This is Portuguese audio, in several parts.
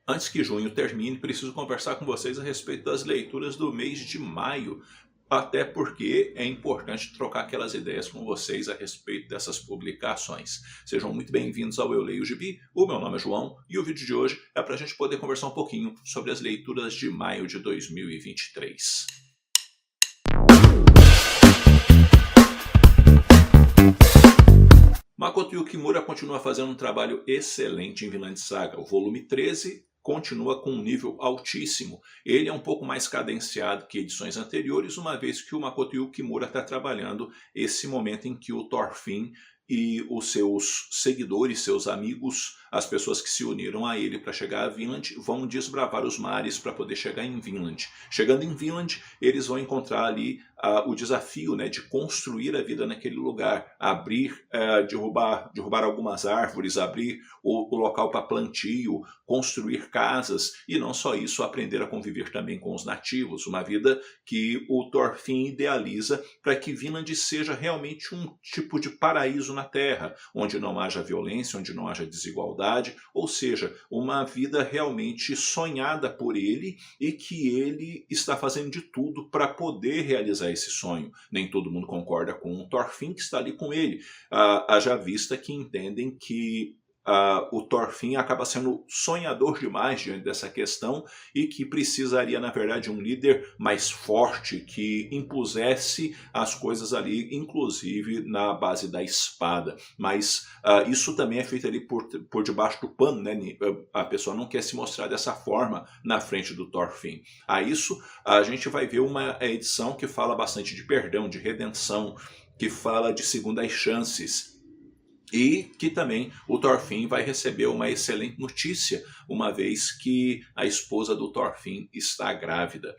Antes que junho termine, preciso conversar com vocês a respeito das leituras do mês de maio, até porque é importante trocar aquelas ideias com vocês a respeito dessas publicações. Sejam muito bem-vindos ao Eu Leio Gibi, o meu nome é João e o vídeo de hoje é para a gente poder conversar um pouquinho sobre as leituras de maio de 2023. Makoto Yukimura continua fazendo um trabalho excelente em Vinland Saga. O volume 13 continua com um nível altíssimo. Ele é um pouco mais cadenciado que edições anteriores, uma vez que o Makoto Yukimura está trabalhando esse momento em que o Thorfinn e os seus seguidores, seus amigos, as pessoas que se uniram a ele para chegar a Vinland, vão desbravar os mares para poder chegar em Vinland. Chegando em Vinland, eles vão encontrar ali o desafio, né, de construir a vida naquele lugar, derrubar algumas árvores, abrir o local para plantio, construir casas e não só isso, aprender a conviver também com os nativos, uma vida que o Thorfinn idealiza para que Vinland seja realmente um tipo de paraíso na Terra, onde não haja violência, onde não haja desigualdade, ou seja, uma vida realmente sonhada por ele e que ele está fazendo de tudo para poder realizar esse sonho. Nem todo mundo concorda com o Thorfinn que está ali com ele, haja vista que entendem que o Thorfinn acaba sendo sonhador demais diante dessa questão e que precisaria, na verdade, de um líder mais forte que impusesse as coisas ali, inclusive na base da espada. Mas isso também é feito ali por debaixo do pano, né? A pessoa não quer se mostrar dessa forma na frente do Thorfinn. A isso a gente vai ver uma edição que fala bastante de perdão, de redenção, que fala de segundas chances. E que também o Thorfinn vai receber uma excelente notícia, uma vez que a esposa do Thorfinn está grávida.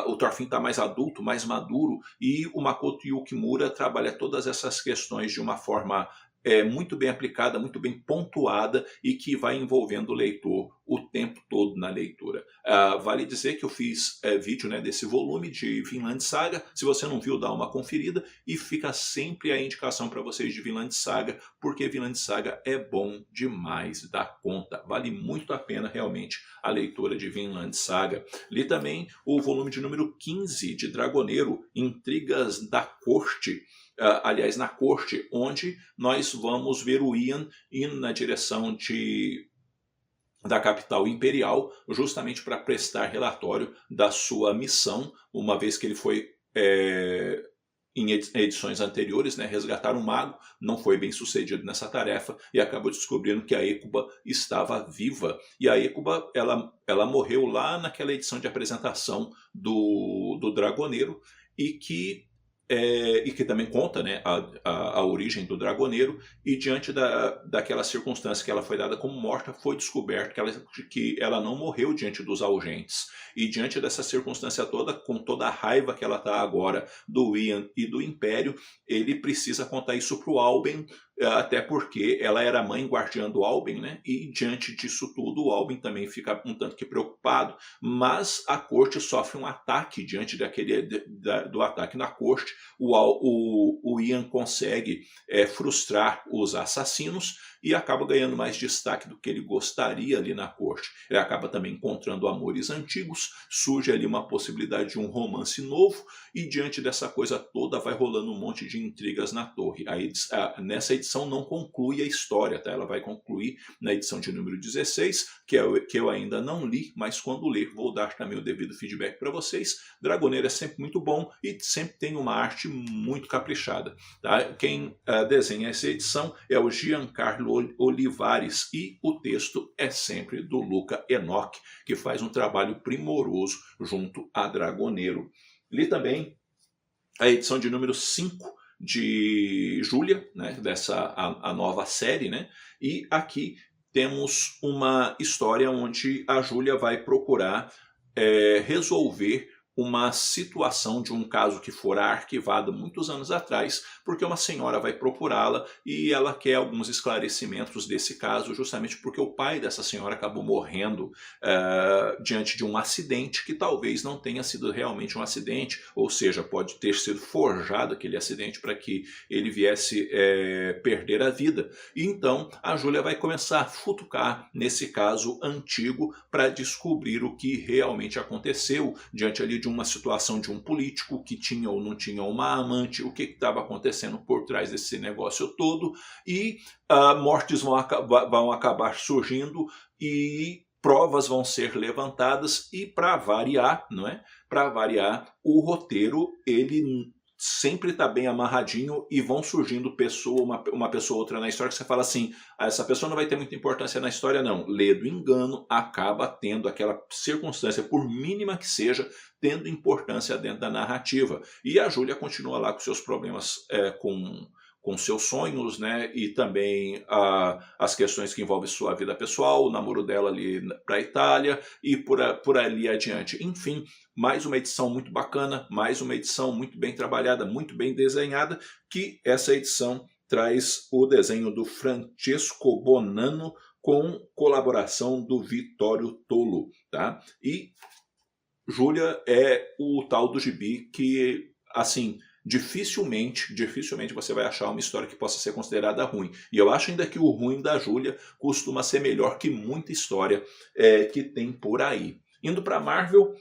O Thorfinn está mais adulto, mais maduro, e o Makoto Yukimura trabalha todas essas questões de uma forma muito bem aplicada, muito bem pontuada e que vai envolvendo o leitor o tempo todo na leitura. Vale dizer que eu fiz vídeo, né, desse volume de Vinland Saga. Se você não viu, dá uma conferida e fica sempre a indicação para vocês de Vinland Saga, porque Vinland Saga é bom demais da conta. Vale muito a pena realmente a leitura de Vinland Saga. Li também o volume de número 15 de Dragoneiro, Intrigas da Corte. Aliás, na corte, onde nós vamos ver o Ian indo na direção da capital imperial, justamente para prestar relatório da sua missão, uma vez que ele foi em edições anteriores, né, resgatar um mago, não foi bem sucedido nessa tarefa e acabou descobrindo que a Hecuba estava viva. E a Hecuba, ela morreu lá naquela edição de apresentação do Dragoneiro e que também conta, né, a origem do Dragoneiro, e diante daquela circunstância que ela foi dada como morta, foi descoberto que ela não morreu diante dos Algentes. E diante dessa circunstância toda, com toda a raiva que ela está agora do Ian e do Império, ele precisa contar isso para o Alben, até porque ela era a mãe guardiã do Alben, né? E diante disso tudo, o Alben também fica um tanto que preocupado, mas a corte sofre um ataque. Diante do ataque na corte, o Ian consegue frustrar os assassinos e acaba ganhando mais destaque do que ele gostaria ali na corte. Ele acaba também encontrando amores antigos, surge ali uma possibilidade de um romance novo, e diante dessa coisa toda vai rolando um monte de intrigas na torre. Nessa edição não conclui a história, tá? Ela vai concluir na edição de número 16, que eu ainda não li, mas quando ler vou dar também o devido feedback para vocês. Dragoneiro é sempre muito bom e sempre tem uma arte muito caprichada. Tá? Quem desenha essa edição é o Giancarlo Olivares e o texto é sempre do Luca Enoch, que faz um trabalho primoroso junto a Dragoneiro. Li também a edição de número 5 de Júlia, né, a nova série, né, e aqui temos uma história onde a Júlia vai procurar resolver uma situação de um caso que fora arquivado muitos anos atrás, porque uma senhora vai procurá-la e ela quer alguns esclarecimentos desse caso, justamente porque o pai dessa senhora acabou morrendo diante de um acidente que talvez não tenha sido realmente um acidente, ou seja, pode ter sido forjado aquele acidente para que ele viesse perder a vida. E então a Júlia vai começar a futucar nesse caso antigo para descobrir o que realmente aconteceu diante ali de uma situação de um político que tinha ou não tinha uma amante, o que estava acontecendo por trás desse negócio todo, e mortes vão acabar surgindo e provas vão ser levantadas e, para variar, não é? Para variar, o roteiro ele sempre está bem amarradinho e vão surgindo uma pessoa ou outra na história que você fala assim, essa pessoa não vai ter muita importância na história não. Lê do engano, acaba tendo aquela circunstância, por mínima que seja, tendo importância dentro da narrativa. E a Júlia continua lá com seus problemas com seus sonhos, né, e também as questões que envolvem sua vida pessoal, o namoro dela ali para a Itália e por ali adiante. Enfim, mais uma edição muito bacana, mais uma edição muito bem trabalhada, muito bem desenhada, que essa edição traz o desenho do Francesco Bonanno com colaboração do Vittorio Tolo, tá? E Júlia é o tal do gibi que, assim, dificilmente você vai achar uma história que possa ser considerada ruim. E eu acho ainda que o ruim da Júlia costuma ser melhor que muita história que tem por aí. Indo para Marvel,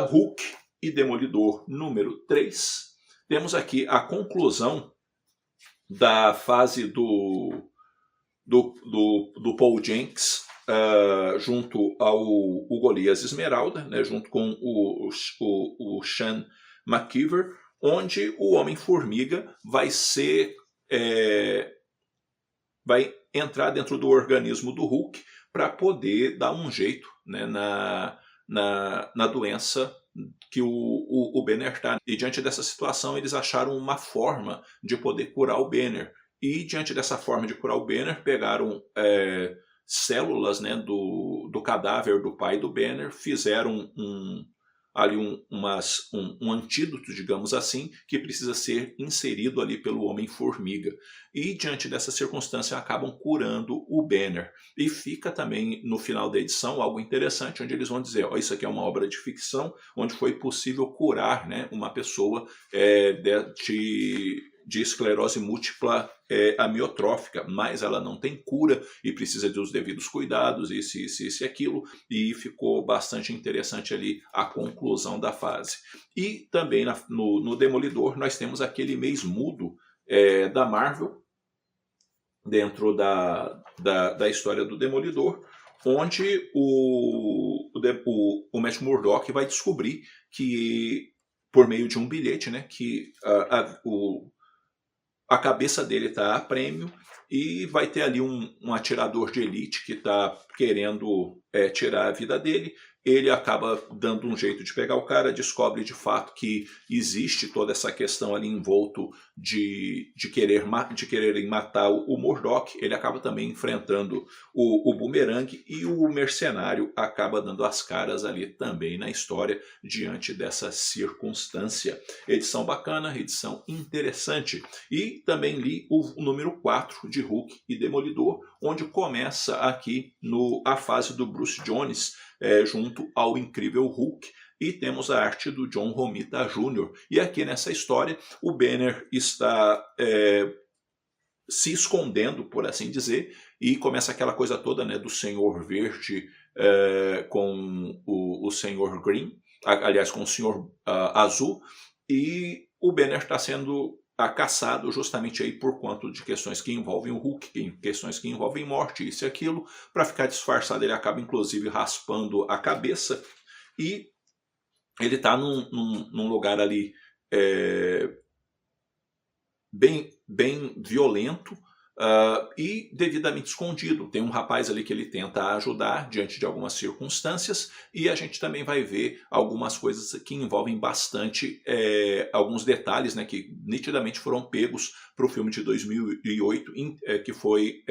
Hulk e Demolidor número 3. Temos aqui a conclusão da fase do Paul Jenkins, junto ao Golias Esmeralda, né, junto com o Sean McKeever, onde o Homem-Formiga vai entrar dentro do organismo do Hulk para poder dar um jeito, né, na doença que o Banner está. E diante dessa situação eles acharam uma forma de poder curar o Banner. E diante dessa forma de curar o Banner, pegaram células, né, do cadáver do pai do Banner, fizeram um antídoto, digamos assim, que precisa ser inserido ali pelo Homem-Formiga. E diante dessa circunstância acabam curando o Banner. E fica também no final da edição algo interessante, onde eles vão dizer, isso aqui é uma obra de ficção, onde foi possível curar, né, uma pessoa de esclerose múltipla amiotrófica, mas ela não tem cura e precisa dos devidos cuidados, isso e aquilo, e ficou bastante interessante ali a conclusão da fase. E também no Demolidor nós temos aquele mês mudo da Marvel, dentro da história do Demolidor, onde o Matt Murdock vai descobrir que, por meio de um bilhete, né, que a cabeça dele está a prêmio e vai ter ali um atirador de elite que está querendo tirar a vida dele. Ele acaba dando um jeito de pegar o cara, descobre de fato que existe toda essa questão ali envolto de quererem matar o Murdock. Ele acaba também enfrentando o Boomerang e o mercenário acaba dando as caras ali também na história diante dessa circunstância. Edição bacana, edição interessante. E também li o número 4 de Hulk e Demolidor, onde começa aqui a fase do Bruce Jones junto ao Incrível Hulk, e temos a arte do John Romita Jr. E aqui nessa história o Banner está se escondendo, por assim dizer, e começa aquela coisa toda, né, do Senhor Verde com o Senhor Green, aliás, com o Senhor Azul, e o Banner está sendo caçado justamente aí por conta de questões que envolvem o Hulk, questões que envolvem morte, isso e aquilo. Para ficar disfarçado, ele acaba inclusive raspando a cabeça, e ele está num lugar ali bem violento, e devidamente escondido. Tem um rapaz ali que ele tenta ajudar diante de algumas circunstâncias, e a gente também vai ver algumas coisas que envolvem bastante alguns detalhes, né, que nitidamente foram pegos para o filme de 2008, que foi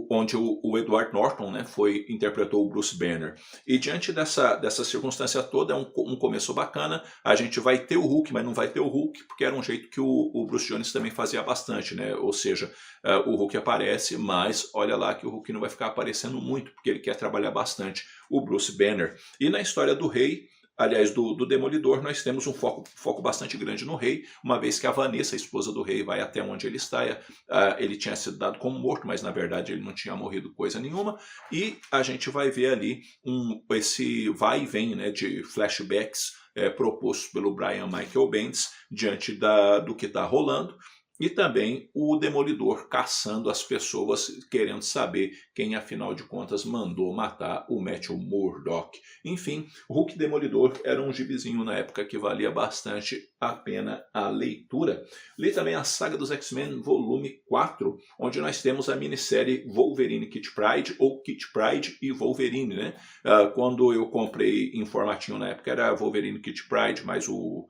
onde o Edward Norton, né, interpretou o Bruce Banner. E diante dessa circunstância toda, é um começo bacana. A gente vai ter o Hulk, mas não vai ter o Hulk, porque era um jeito que o Bruce Jones também fazia bastante, né? Ou seja, o Hulk aparece, mas olha lá que o Hulk não vai ficar aparecendo muito, porque ele quer trabalhar bastante o Bruce Banner. E na história do Rei, aliás, do Demolidor, nós temos um foco bastante grande no Rei, uma vez que a Vanessa, a esposa do Rei, vai até onde ele está. Ele tinha sido dado como morto, mas na verdade ele não tinha morrido coisa nenhuma. E a gente vai ver ali esse vai e vem, né, de flashbacks propostos pelo Brian Michael Bendis diante do que está rolando. E também o Demolidor caçando as pessoas, querendo saber quem, afinal de contas, mandou matar o Matthew Murdock. Enfim, o Hulk Demolidor era um gibizinho na época que valia bastante a pena a leitura. Li também a Saga dos X-Men, volume 4, onde nós temos a minissérie Wolverine Kitty Pryde, ou Kitty Pryde e Wolverine, né? Quando eu comprei em formatinho na época era Wolverine Kitty Pryde, mas o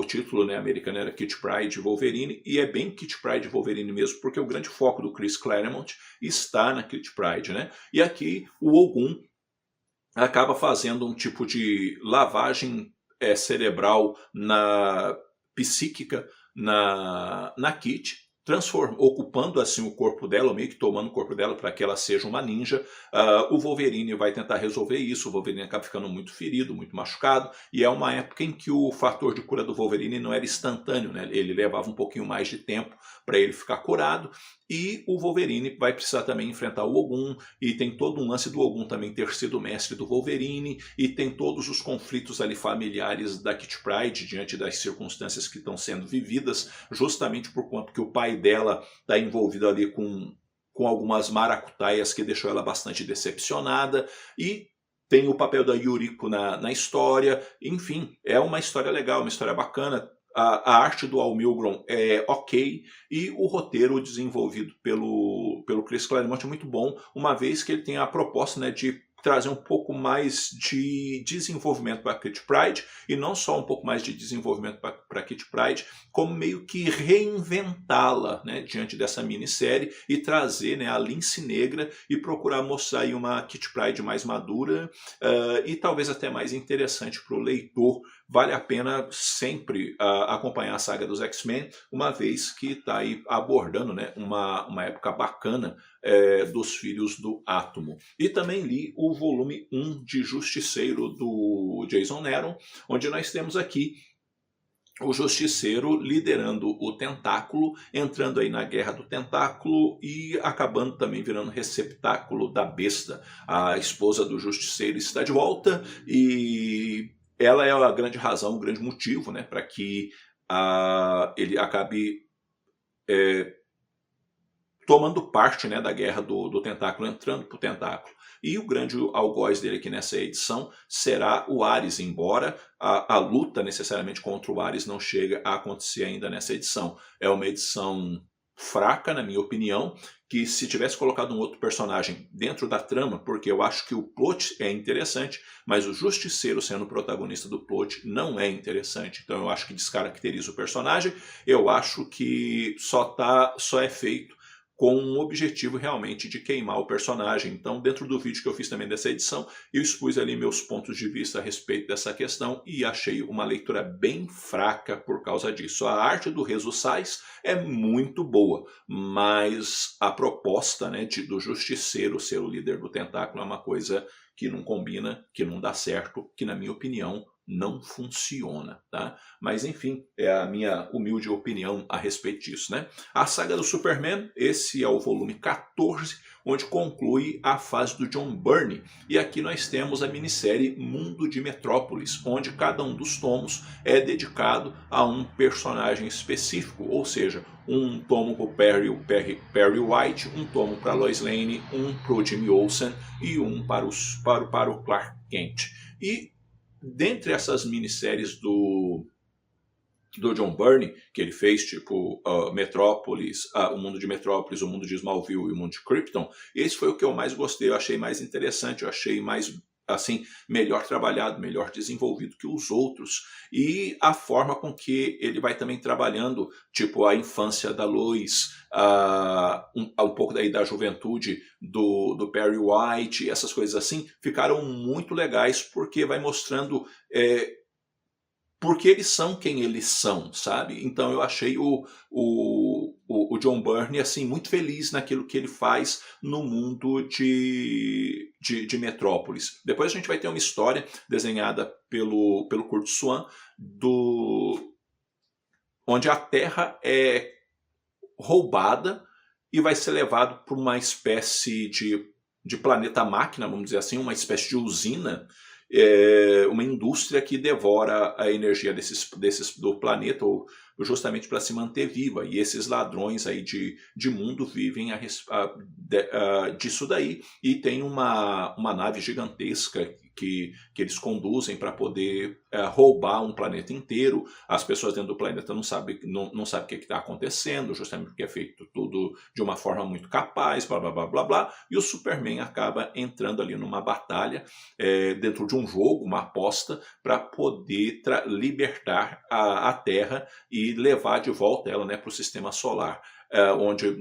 título, né, americano era Kitty Pryde e Wolverine, e é bem Kitty Pryde e Wolverine mesmo, porque o grande foco do Chris Claremont está na Kitty Pryde, né? E aqui o Ogum acaba fazendo um tipo de lavagem cerebral psíquica na Kitty, ocupando assim o corpo dela, ou meio que tomando o corpo dela para que ela seja uma ninja. O Wolverine vai tentar resolver isso. O Wolverine acaba ficando muito ferido, muito machucado, e é uma época em que o fator de cura do Wolverine não era instantâneo, né? Ele levava um pouquinho mais de tempo para ele ficar curado, e o Wolverine vai precisar também enfrentar o Ogum, e tem todo um lance do Ogum também ter sido mestre do Wolverine, e tem todos os conflitos ali familiares da Kitty Pryde diante das circunstâncias que estão sendo vividas, justamente por conta que o pai dela está envolvido ali com algumas maracutaias que deixou ela bastante decepcionada, e tem o papel da Yuriko na história. Enfim, é uma história legal, uma história bacana. A arte do Al Milgrom é ok, e o roteiro desenvolvido pelo Chris Claremont é muito bom, uma vez que ele tem a proposta, né, de trazer um pouco mais de desenvolvimento para a Kitty Pryde, e não só um pouco mais de desenvolvimento para a Kitty Pryde, como meio que reinventá-la, né, diante dessa minissérie, e trazer, né, a Lince Negra e procurar mostrar aí uma Kitty Pryde mais madura e talvez até mais interessante para o leitor. Vale a pena sempre acompanhar a saga dos X-Men, uma vez que está aí abordando, né, uma época bacana dos Filhos do Átomo. E também li o volume 1 de Justiceiro do Jason Aaron, onde nós temos aqui o Justiceiro liderando o Tentáculo, entrando aí na Guerra do Tentáculo e acabando também virando receptáculo da Besta. A esposa do Justiceiro está de volta, e ela é a grande razão, o grande motivo, né, para que ele acabe tomando parte, né, da Guerra do Tentáculo, entrando para o Tentáculo. E o grande algoz dele aqui nessa edição será o Ares, embora a luta necessariamente contra o Ares não chega a acontecer ainda nessa edição. É uma edição fraca, na minha opinião, que se tivesse colocado um outro personagem dentro da trama, porque eu acho que o plot é interessante, mas o Justiceiro sendo o protagonista do plot não é interessante. Então eu acho que descaracteriza o personagem. Eu acho que só é feito com um objetivo realmente de queimar o personagem. Então, dentro do vídeo que eu fiz também dessa edição, eu expus ali meus pontos de vista a respeito dessa questão, e achei uma leitura bem fraca por causa disso. A arte do Rezo Sais é muito boa, mas a proposta, né, do Justiceiro ser o líder do Tentáculo é uma coisa que não combina, que não dá certo, que, na minha opinião, não funciona, tá? Mas enfim, é a minha humilde opinião a respeito disso, né? A saga do Superman, esse é o volume 14, onde conclui a fase do John Byrne, e aqui nós temos a minissérie Mundo de Metrópolis, onde cada um dos tomos é dedicado a um personagem específico, ou seja, um tomo para o Perry White, um tomo para Lois Lane, um para o Jimmy Olsen e um para o Clark Kent. E dentre essas minisséries do John Byrne, que ele fez, tipo Metrópolis, o Mundo de Metrópolis, o Mundo de Smallville e o Mundo de Krypton, esse foi o que eu mais gostei, eu achei mais interessante, eu achei mais assim, melhor trabalhado, melhor desenvolvido que os outros. E a forma com que ele vai também trabalhando, tipo a infância da Lois, um pouco daí da juventude do Perry White, essas coisas assim, ficaram muito legais porque vai mostrando porque eles são quem eles são, sabe? Então eu achei o John Byrne assim, muito feliz naquilo que ele faz no mundo de Metrópolis. Depois a gente vai ter uma história desenhada pelo Kurt Swan, onde a Terra é roubada e vai ser levado para uma espécie de planeta máquina, vamos dizer assim, uma espécie de usina, uma indústria que devora a energia do planeta, justamente para se manter viva. E esses ladrões aí de mundo vivem disso daí. E tem uma nave gigantesca que eles conduzem para poder roubar um planeta inteiro. As pessoas dentro do planeta não sabem o que está acontecendo, justamente porque é feito tudo de uma forma muito capaz, blá blá blá blá blá. E o Superman acaba entrando ali numa batalha dentro de um jogo, uma aposta, para poder libertar a Terra e levar de volta ela, né, para o sistema solar. Onde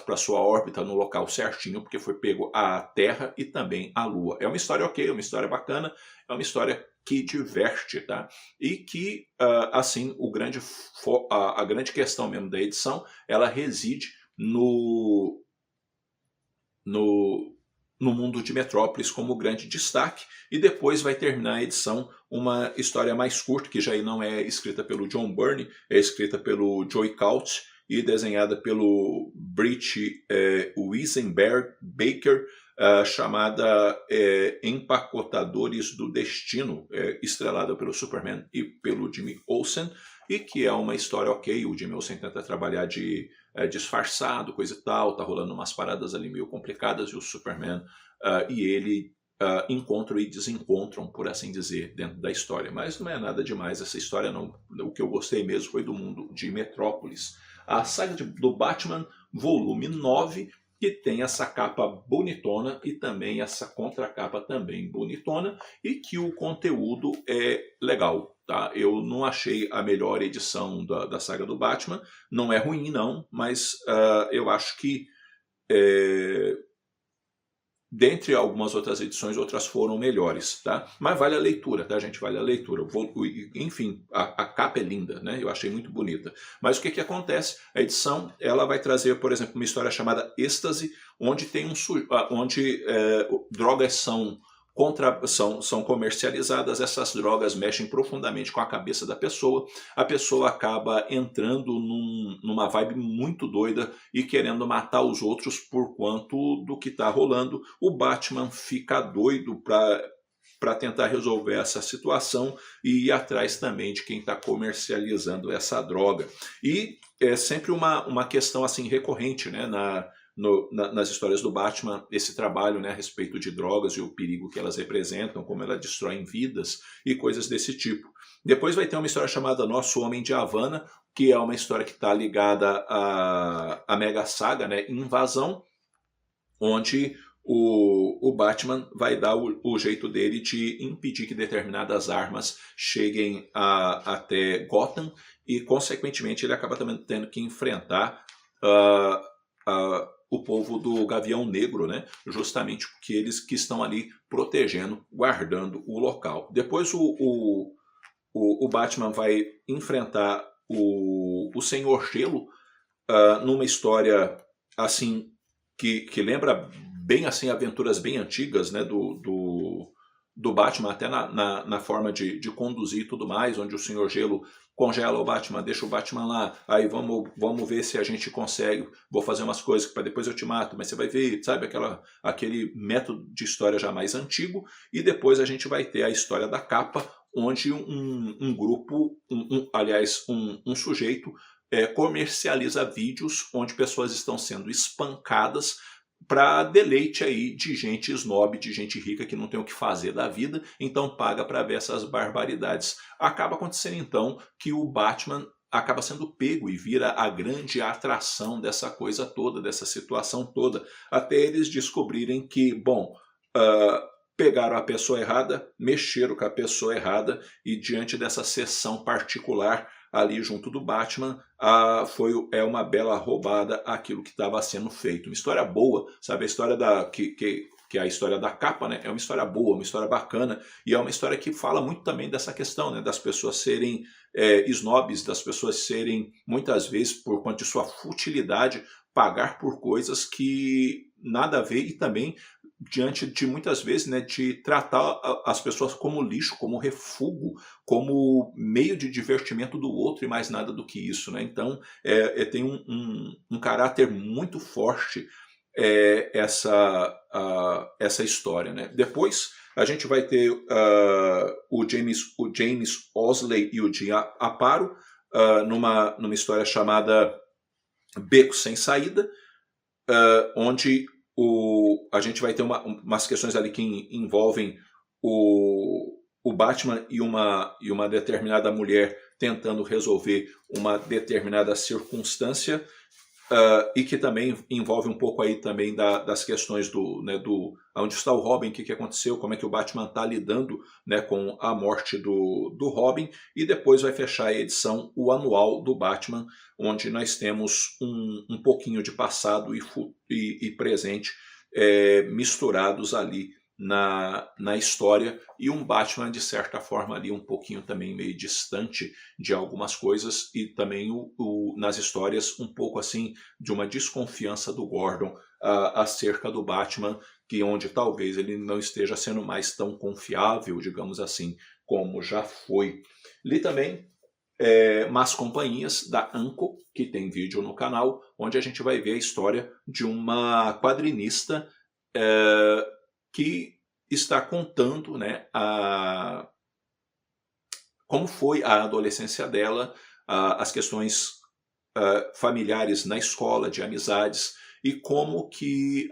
para sua órbita no local certinho, porque foi pego a Terra e também a Lua. É uma história ok, é uma história bacana, é uma história que diverte, tá? E que, assim, a grande questão mesmo da edição, ela reside no mundo de Metrópolis como grande destaque, e depois vai terminar a edição uma história mais curta, que já não é escrita pelo John Byrne, é escrita pelo Joey Cautz e desenhada pelo Britt Wiesenberg Baker, chamada Empacotadores do Destino, estrelada pelo Superman e pelo Jimmy Olsen, e que é uma história ok. O Jimmy Olsen tenta trabalhar de disfarçado, coisa e tal, tá rolando umas paradas ali meio complicadas, e o Superman e ele encontram e desencontram, por assim dizer, dentro da história. Mas não é nada demais essa história, não. O que eu gostei mesmo foi do mundo de Metrópolis. A saga do Batman, volume 9, que tem essa capa bonitona e também essa contracapa também bonitona, e que o conteúdo é legal. Tá? Eu não achei a melhor edição da saga do Batman, não é ruim não, mas eu acho que dentre algumas outras edições, outras foram melhores, tá? Mas vale a leitura, tá, gente? Vale a leitura. Enfim, a capa é linda, né? Eu achei muito bonita. Mas o que acontece? A edição, ela vai trazer, por exemplo, uma história chamada Êxtase, onde drogas são comercializadas, essas drogas mexem profundamente com a cabeça da pessoa, a pessoa acaba entrando numa vibe muito doida e querendo matar os outros por conta do que está rolando. O Batman fica doido para tentar resolver essa situação e ir atrás também de quem está comercializando essa droga. E é sempre uma questão assim recorrente, né, nas histórias do Batman, esse trabalho, né, a respeito de drogas e o perigo que elas representam, como elas destroem vidas e coisas desse tipo. Depois vai ter uma história chamada Nosso Homem de Havana, que é uma história que está ligada à mega saga, né, Invasão, onde o Batman vai dar o jeito dele de impedir que determinadas armas cheguem até Gotham, e consequentemente ele acaba também tendo que enfrentar o povo do Gavião Negro, né? Justamente porque eles que estão ali protegendo, guardando o local. Depois o Batman vai enfrentar o Senhor Gelo numa história assim que lembra bem assim aventuras bem antigas, né, do Batman, até na forma de conduzir e tudo mais, onde o Senhor Gelo congela o Batman, deixa o Batman lá, aí vamos ver se a gente consegue, vou fazer umas coisas para depois eu te mato, mas você vai ver, sabe, aquele método de história já mais antigo. E depois a gente vai ter a história da capa, onde um grupo, aliás, um sujeito comercializa vídeos onde pessoas estão sendo espancadas para deleite aí de gente snob, de gente rica que não tem o que fazer da vida, então paga para ver essas barbaridades. Acaba acontecendo então que o Batman acaba sendo pego e vira a grande atração dessa coisa toda, dessa situação toda, até eles descobrirem que, bom, pegaram a pessoa errada, mexeram com a pessoa errada e diante dessa sessão particular ali junto do Batman, é uma bela roubada aquilo que estava sendo feito. Uma história boa, sabe? A história que é a história da capa, né? É uma história boa, uma história bacana, e é uma história que fala muito também dessa questão, né? Das pessoas serem snobs, das pessoas serem, muitas vezes, por conta de sua futilidade, pagar por coisas que nada a ver, e também diante de muitas vezes, né, de tratar as pessoas como lixo, como refúgio, como meio de divertimento do outro e mais nada do que isso, né? Então tem um caráter muito forte essa história, né? Depois a gente vai ter o James Osley e o Jim Aparo numa história chamada Beco Sem Saída, onde a gente vai ter umas questões ali que envolvem o Batman e uma determinada mulher tentando resolver uma determinada circunstância, e que também envolve um pouco aí também das questões do onde está o Robin, o que aconteceu, como é que o Batman está lidando, né, com a morte do Robin, e depois vai fechar a edição, o anual do Batman, onde nós temos um pouquinho de passado e presente misturados ali na história, e um Batman de certa forma ali um pouquinho também meio distante de algumas coisas, e também nas histórias um pouco assim de uma desconfiança do Gordon acerca do Batman, que onde talvez ele não esteja sendo mais tão confiável, digamos assim, como já foi. Li também Más Companhias, da Anco, que tem vídeo no canal, onde a gente vai ver a história de uma quadrinista que está contando, né, como foi a adolescência dela, as questões familiares na escola, de amizades, e como que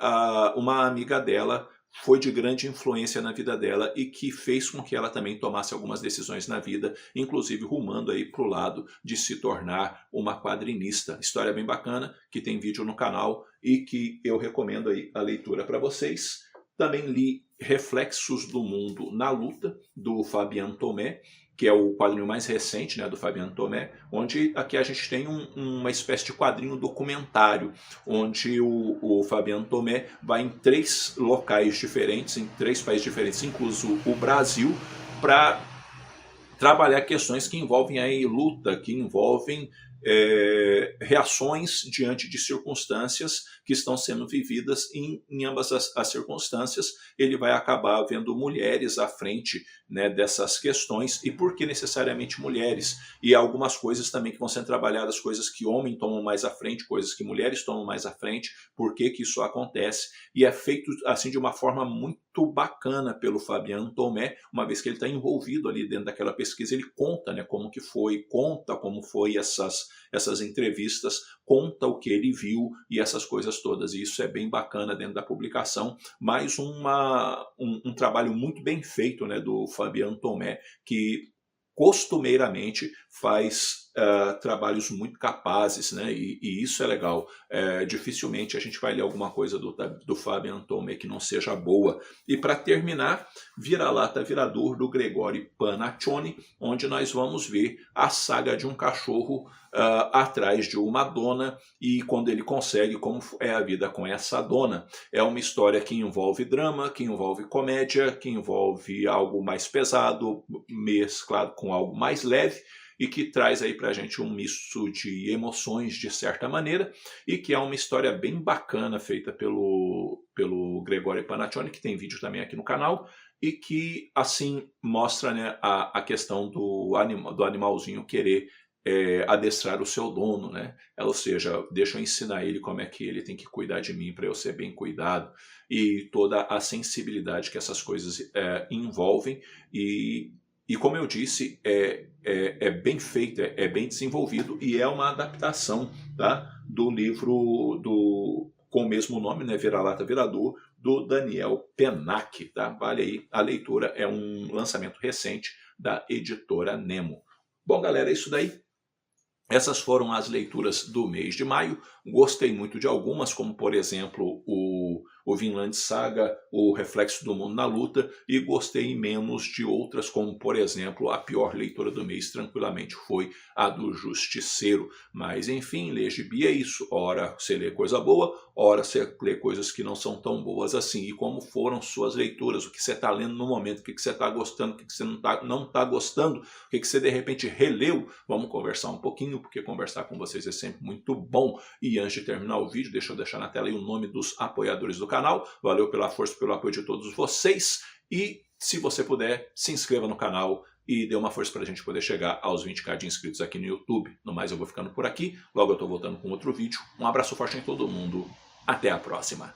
uma amiga dela foi de grande influência na vida dela e que fez com que ela também tomasse algumas decisões na vida, inclusive rumando aí para o lado de se tornar uma quadrinista. História bem bacana, que tem vídeo no canal e que eu recomendo aí a leitura para vocês. Também li Reflexos do Mundo na Luta, do Fabian Tomé, que é o quadrinho mais recente, né, do Fabian Tomé, onde aqui a gente tem uma espécie de quadrinho documentário, onde o Fabian Tomé vai em 3 locais diferentes, em 3 países diferentes, incluso o Brasil, para trabalhar questões que envolvem aí luta, que envolvem reações diante de circunstâncias que estão sendo vividas em ambas as circunstâncias. Ele vai acabar vendo mulheres à frente, né, dessas questões, e por que necessariamente mulheres? E algumas coisas também que vão sendo trabalhadas, coisas que homens tomam mais à frente, coisas que mulheres tomam mais à frente, por que isso acontece, e é feito assim de uma forma muito bacana pelo Fabian Tomé, uma vez que ele está envolvido ali dentro daquela pesquisa. Ele conta, né, como que foi, conta como foi essas entrevistas, conta o que ele viu e essas coisas todas, e isso é bem bacana dentro da publicação. Mais um trabalho muito bem feito, né, do Fabian Tomé, que costumeiramente faz trabalhos muito capazes, né? E isso é legal. Dificilmente a gente vai ler alguma coisa do Fabian Tomé que não seja boa. E para terminar, Vira-Lata Virador, do Gregori Panaccione, onde nós vamos ver a saga de um cachorro atrás de uma dona, e quando ele consegue, como é a vida com essa dona. É uma história que envolve drama, que envolve comédia, que envolve algo mais pesado, mesclado com algo mais leve, e que traz aí pra gente um misto de emoções de certa maneira, e que é uma história bem bacana feita pelo Gregori Panaccione, que tem vídeo também aqui no canal, e que assim mostra, né, a questão do animalzinho querer adestrar o seu dono, né? Ou seja, deixa eu ensinar ele como é que ele tem que cuidar de mim para eu ser bem cuidado, e toda a sensibilidade que essas coisas envolvem. E como eu disse, é bem feito, é bem desenvolvido, e é uma adaptação, tá, do livro com o mesmo nome, né, Vira-Lata Virador, do Daniel Penac. Tá? Vale aí a leitura, é um lançamento recente da editora Nemo. Bom, galera, é isso daí. Essas foram as leituras do mês de maio. Gostei muito de algumas, como por exemplo o Vinland Saga, o Reflexo do Mundo na Luta, e gostei menos de outras, como por exemplo, a pior leitura do mês tranquilamente foi a do Justiceiro. Mas enfim, ler gibi é isso, ora você lê coisa boa, ora você lê coisas que não são tão boas assim. E como foram suas leituras, o que você está lendo no momento, o que você está gostando, o que você não está gostando, o que você de repente releu, vamos conversar um pouquinho, porque conversar com vocês é sempre muito bom. E antes de terminar o vídeo, deixa eu deixar na tela aí o nome dos apoiadores do canal. Valeu pela força, pelo apoio de todos vocês. E se você puder, se inscreva no canal e dê uma força para a gente poder chegar aos 20k de inscritos aqui no YouTube. No mais, eu vou ficando por aqui. Logo eu estou voltando com outro vídeo. Um abraço forte em todo mundo. Até a próxima.